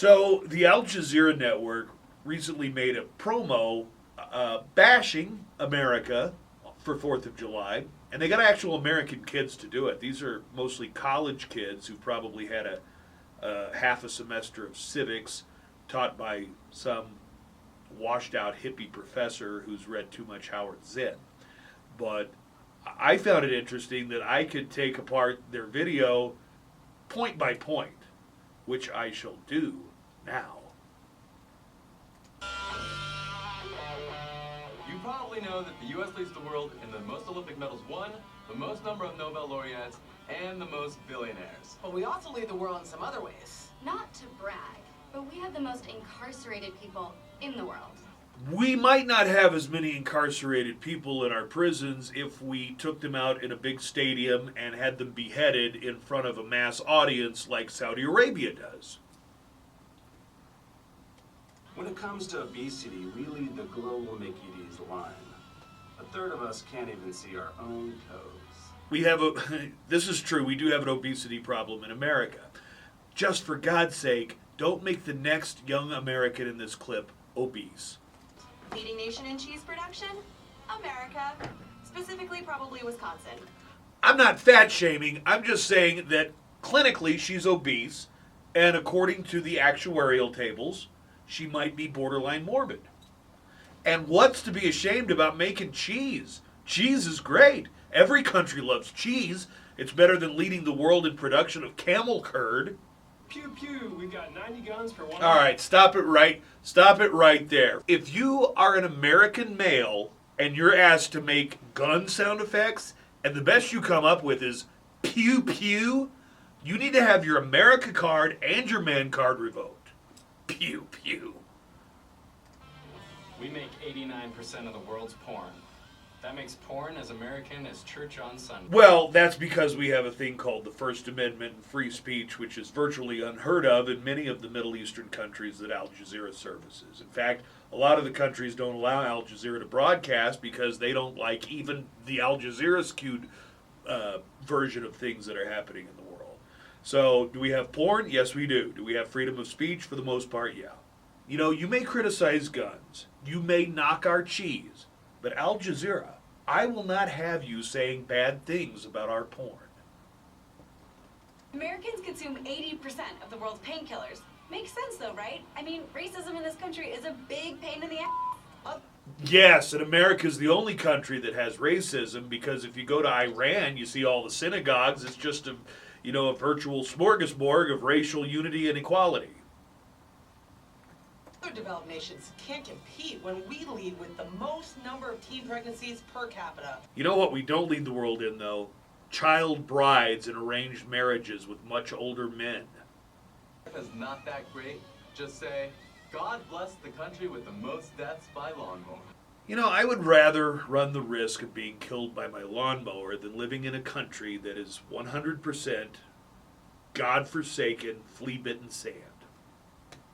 So the Al Jazeera network recently made a promo bashing America for 4th of July, and they got actual American kids to do it. These are mostly college kids who probably had a half a semester of civics taught by some washed out hippie professor who's read too much Howard Zinn. But I found it interesting that I could take apart their video point by point, which I shall do now. You probably know that the U.S. leads the world in the most Olympic medals won, the most number of Nobel laureates, and the most billionaires. But we also lead the world in some other ways. Not to brag, but we have the most incarcerated people in the world. We might not have as many incarcerated people in our prisons if we took them out in a big stadium and had them beheaded in front of a mass audience like Saudi Arabia does. When it comes to obesity, we lead the global Mickey D's line. A third of us can't even see our own toes. This is true, we do have an obesity problem in America. Just for God's sake, don't make the next young American in this clip obese. Leading nation in cheese production? America. Specifically, probably Wisconsin. I'm not fat shaming, I'm just saying that clinically she's obese, and according to the actuarial tables, she might be borderline morbid. And what's to be ashamed about making cheese? Cheese is great. Every country loves cheese. It's better than leading the world in production of camel curd. Pew pew, we got 90 guns for one. All right, stop it right there. If you are an American male and you're asked to make gun sound effects, and the best you come up with is pew pew, you need to have your America card and your man card revoked. Pew pew. We make 89% of the world's porn. That makes porn as American as church on Sunday. Well, that's because we have a thing called the First Amendment and free speech, which is virtually unheard of in many of the Middle Eastern countries that Al Jazeera services. In fact, a lot of the countries don't allow Al Jazeera to broadcast because they don't like even the Al Jazeera skewed version of things that are happening in the world. So, do we have porn? Yes, we do. Do we have freedom of speech? For the most part, yeah. You know, you may criticize guns. You may knock our cheese. But Al Jazeera, I will not have you saying bad things about our porn. Americans consume 80% of the world's painkillers. Makes sense though, right? I mean, racism in this country is a big pain in the ass. Yes, and America is the only country that has racism because if you go to Iran, you see all the synagogues. It's just a virtual smorgasbord of racial unity and equality. Other developed nations can't compete when we lead with the most number of teen pregnancies per capita. You know what we don't lead the world in, though? Child brides and arranged marriages with much older men. Is not that great. Just say, God bless the country with the most deaths by lawnmower. You know, I would rather run the risk of being killed by my lawnmower than living in a country that is 100% God-forsaken, flea-bitten sand.